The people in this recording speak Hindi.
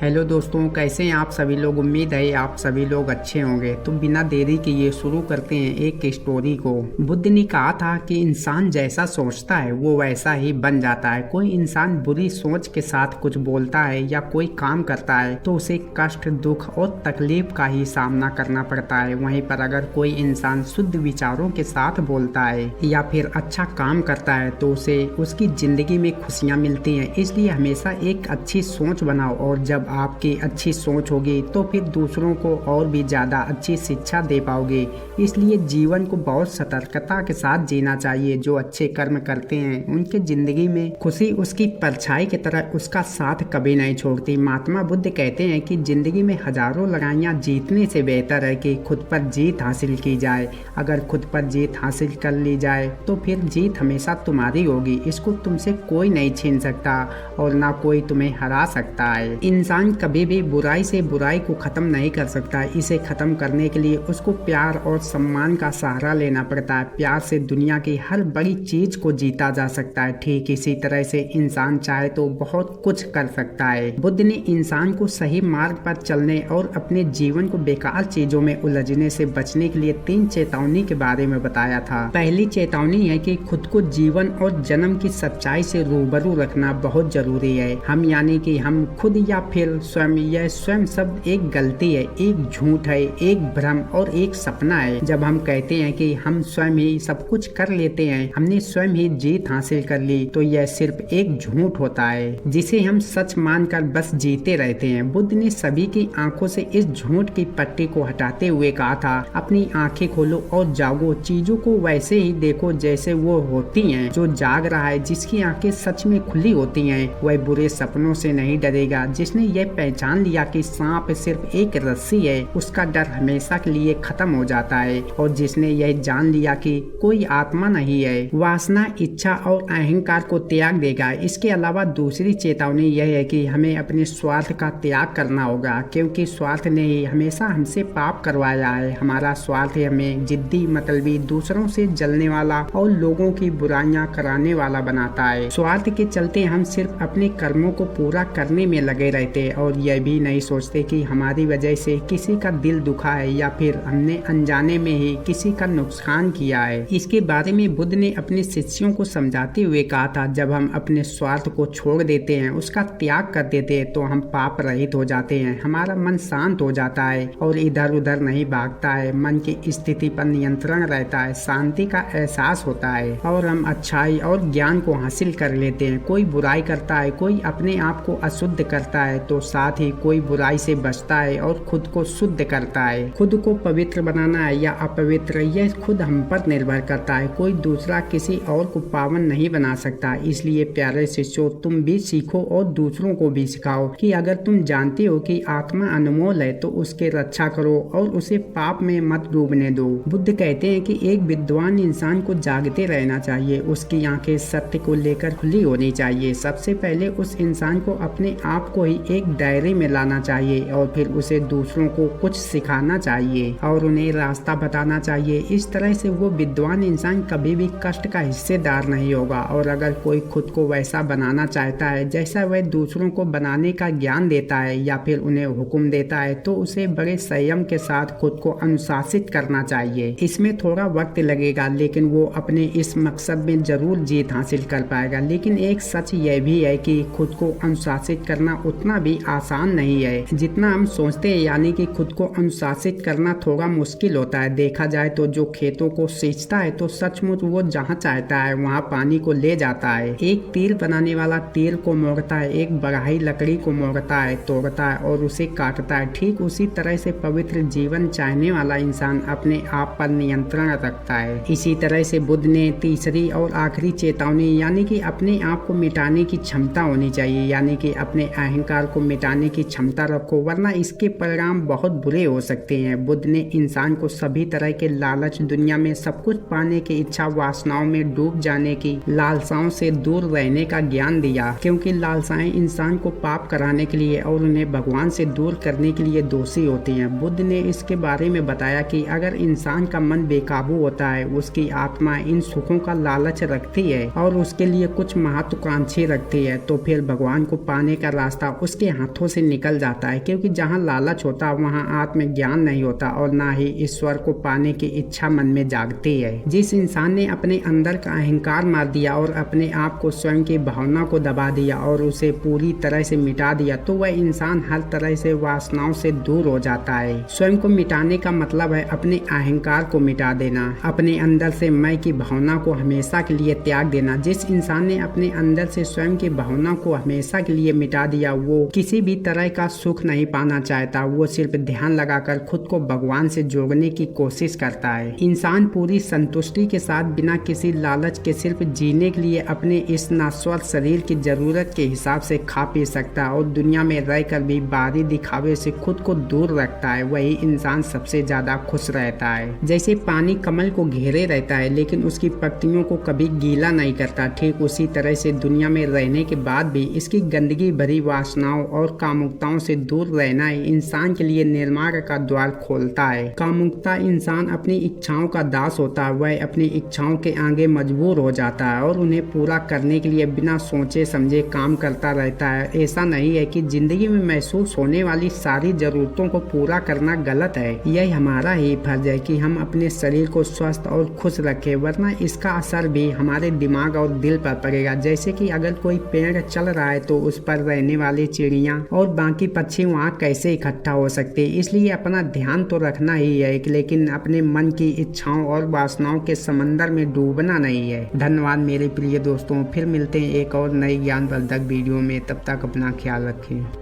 हेलो दोस्तों, कैसे हैं आप सभी लोग। उम्मीद है आप सभी लोग अच्छे होंगे। तो बिना देरी के ये शुरू करते हैं एक स्टोरी को। बुद्ध ने कहा था कि इंसान जैसा सोचता है वो वैसा ही बन जाता है। कोई इंसान बुरी सोच के साथ कुछ बोलता है या कोई काम करता है तो उसे कष्ट, दुख और तकलीफ का ही सामना करना पड़ता है। वहीं पर अगर कोई इंसान शुद्ध विचारों के साथ बोलता है या फिर अच्छा काम करता है तो उसे उसकी जिंदगी में खुशियाँ मिलती हैं। इसलिए हमेशा एक अच्छी सोच बनाओ, और जब आपकी अच्छी सोच होगी तो फिर दूसरों को और भी ज्यादा अच्छी शिक्षा दे पाओगे। इसलिए जीवन को बहुत सतर्कता के साथ जीना चाहिए। जो अच्छे कर्म करते हैं उनके जिंदगी में खुशी उसकी परछाई की तरह उसका साथ कभी नहीं छोड़ती। महात्मा बुद्ध कहते हैं कि जिंदगी में हजारों लड़ाइयाँ जीतने से बेहतर है कि खुद पर जीत हासिल की जाए। अगर खुद पर जीत हासिल कर ली जाए तो फिर जीत हमेशा तुम्हारी होगी। इसको तुमसे कोई नहीं छीन सकता और ना कोई तुम्हें हरा सकता है। इंसान कभी भी बुराई से बुराई को खत्म नहीं कर सकता। इसे खत्म करने के लिए उसको प्यार और सम्मान का सहारा लेना पड़ता है। प्यार से दुनिया की हर बड़ी चीज को जीता जा सकता है। ठीक इसी तरह से इंसान चाहे तो बहुत कुछ कर सकता है। बुद्ध ने इंसान को सही मार्ग पर चलने और अपने जीवन को बेकार चीजों में उलझने से बचने के लिए 3 चेतावनी के बारे में बताया था। पहली चेतावनी है कि खुद को जीवन और जन्म की सच्चाई से रूबरू रखना बहुत जरूरी है। हम यानी कि हम खुद या फिर स्वयं, यह स्वयं शब्द एक गलती है, एक झूठ है, एक भ्रम और एक सपना है। जब हम कहते हैं कि हम स्वयं ही सब कुछ कर लेते हैं, हमने स्वयं ही जीत हासिल कर ली, तो यह सिर्फ एक झूठ होता है जिसे हम सच मानकर बस जीते रहते हैं। बुद्ध ने सभी की आंखों से इस झूठ की पट्टी को हटाते हुए कहा था, अपनी आंखें खोलो और जागो। चीजों को वैसे ही देखो जैसे वो होती हैं। जो जाग रहा है, जिसकी आंखें सच में खुली होती हैं, वह बुरे सपनों से नहीं डरेगा। जिसने यह पहचान लिया कि सांप सिर्फ एक रस्सी है, उसका डर हमेशा के लिए खत्म हो जाता है। और जिसने यह जान लिया कि कोई आत्मा नहीं है, वासना, इच्छा और अहंकार को त्याग देगा। इसके अलावा दूसरी चेतावनी यह है कि हमें अपने स्वार्थ का त्याग करना होगा, क्योंकि स्वार्थ ने ही हमेशा हमसे पाप करवाया है। हमारा स्वार्थ हमें जिद्दी, मतलबी, दूसरों से जलने वाला और लोगों की बुराइयां कराने वाला बनाता है। स्वार्थ के चलते हम सिर्फ अपने कर्मों को पूरा करने में लगे रहते और यह भी नहीं सोचते कि हमारी वजह से किसी का दिल दुखा है या फिर हमने अनजाने में ही किसी का नुकसान किया है। इसके बारे में बुद्ध ने अपने शिष्यों को समझाते हुए कहा था, जब हम अपने स्वार्थ को छोड़ देते हैं, उसका त्याग कर देते हैं, तो हम पाप रहित हो जाते हैं। हमारा मन शांत हो जाता है और इधर उधर नहीं भागता है। मन की स्थिति पर नियंत्रण रहता है, शांति का एहसास होता है और हम अच्छाई और ज्ञान को हासिल कर लेते हैं। कोई बुराई करता है, कोई अपने आप को अशुद्ध करता है, तो साथ ही कोई बुराई से बचता है और खुद को शुद्ध करता है। खुद को पवित्र बनाना है या अपवित्र, यह खुद हम पर निर्भर करता है। कोई दूसरा किसी और को पावन नहीं बना सकता। इसलिए प्यारे शिष्यों, तुम भी सीखो और दूसरों को भी सिखाओ कि अगर तुम जानते हो कि आत्मा अनमोल है तो उसके रक्षा करो और उसे पाप में मत डूबने दो। बुद्ध कहते हैं कि एक विद्वान इंसान को जागते रहना चाहिए। उसकी आंखें सत्य को लेकर खुली होनी चाहिए। सबसे पहले उस इंसान को अपने आप को ही एक डायरी में लाना चाहिए और फिर उसे दूसरों को कुछ सिखाना चाहिए और उन्हें रास्ता बताना चाहिए। इस तरह से वो विद्वान इंसान कभी भी कष्ट का हिस्सेदार नहीं होगा। और अगर कोई खुद को वैसा बनाना चाहता है जैसा वह दूसरों को बनाने का ज्ञान देता है या फिर उन्हें हुक्म देता है, तो उसे बड़े संयम के साथ खुद को अनुशासित करना चाहिए। इसमें थोड़ा वक्त लगेगा, लेकिन वो अपने इस मकसद में जरूर जीत हासिल कर पाएगा। लेकिन एक सच यह भी है कि खुद को अनुशासित करना उतना भी आसान नहीं है जितना हम सोचते हैं। यानी कि खुद को अनुशासित करना थोड़ा मुश्किल होता है। देखा जाए तो जो खेतों को सींचता है तो सचमुच वो जहाँ चाहता है वहाँ पानी को ले जाता है। एक तीर बनाने वाला तीर को मोड़ता है, एक बढ़ाई लकड़ी को मोड़ता है, तोड़ता है और उसे काटता है। ठीक उसी तरह से पवित्र जीवन चाहने वाला इंसान अपने आप पर नियंत्रण रखता है। इसी तरह से बुद्ध ने तीसरी और आखिरी चेतावनी यानी कि अपने आप को मिटाने की क्षमता होनी चाहिए। यानी कि अपने अहंकार को मिटाने की क्षमता रखो, वरना इसके परिणाम बहुत बुरे हो सकते हैं। बुद्ध ने इंसान को सभी तरह के लालच, दुनिया में सब कुछ पाने की इच्छा, वासनाओं में डूब जाने की लालसाओं से दूर रहने का ज्ञान दिया, क्योंकि लालसाएं इंसान को पाप कराने के लिए और उन्हें भगवान से दूर करने के लिए दोषी होती हैं। बुद्ध ने इसके बारे में बताया कि अगर इंसान का मन बेकाबू होता है, उसकी आत्मा इन सुखों का लालच रखती है और उसके लिए कुछ महत्वाकांक्षी रखती है, तो फिर भगवान को पाने का रास्ता उसके हाथों से निकल जाता है, क्योंकि जहाँ लालच होता है वहाँ आत्मज्ञान नहीं होता और ना ही ईश्वर को पाने की इच्छा मन में जागती है। जिस इंसान ने अपने अंदर का अहंकार मार दिया और अपने आप को स्वयं की भावना को दबा दिया और उसे पूरी तरह से मिटा दिया, तो वह इंसान हर तरह से वासनाओं से दूर हो जाता है। स्वयं को मिटाने का मतलब है अपने अहंकार को मिटा देना, अपने अंदर से मैं की भावना को हमेशा के लिए त्याग देना। जिस इंसान ने अपने अंदर से स्वयं की भावना को हमेशा के लिए मिटा दिया, वो किसी भी तरह का सुख नहीं पाना चाहता। वो सिर्फ ध्यान लगाकर खुद को भगवान से जोड़ने की कोशिश करता है। इंसान पूरी संतुष्टि के साथ बिना किसी लालच के सिर्फ जीने के लिए अपने इस नाश्वर शरीर की जरूरत के हिसाब से खा पी सकता है और दुनिया में रहकर भी बाहरी दिखावे से खुद को दूर रखता है। वही इंसान सबसे ज्यादा खुश रहता है। जैसे पानी कमल को घेरे रहता है लेकिन उसकी पत्तियों को कभी गीला नहीं करता, ठीक उसी तरह से दुनिया में रहने के बाद भी इसकी गंदगी भरी वासनाओं और कामुकताओं से दूर रहना ही इंसान के लिए निर्माण का द्वार खोलता है। कामुकता इंसान अपनी इच्छाओं का दास होता है। वह अपनी इच्छाओं के आगे मजबूर हो जाता है और उन्हें पूरा करने के लिए बिना सोचे समझे काम करता रहता है। ऐसा नहीं है कि जिंदगी में महसूस होने वाली सारी जरूरतों को पूरा करना गलत है, यह हमारा ही फर्ज है कि हम अपने शरीर को स्वस्थ और खुश रखें, वरना इसका असर भी हमारे दिमाग और दिल पर पड़ेगा। जैसे कि अगर कोई पेड़ चल रहा है तो उस पर रहने वाली चिड़िया और बाकी पक्षी वहाँ कैसे इकट्ठा हो सकते। इसलिए अपना ध्यान तो रखना ही है, लेकिन अपने मन की इच्छाओं और वासनाओं के समंदर में डूबना नहीं है। धन्यवाद मेरे प्रिय दोस्तों, फिर मिलते हैं एक और नई ज्ञानवर्धक वीडियो में। तब तक अपना ख्याल रखें।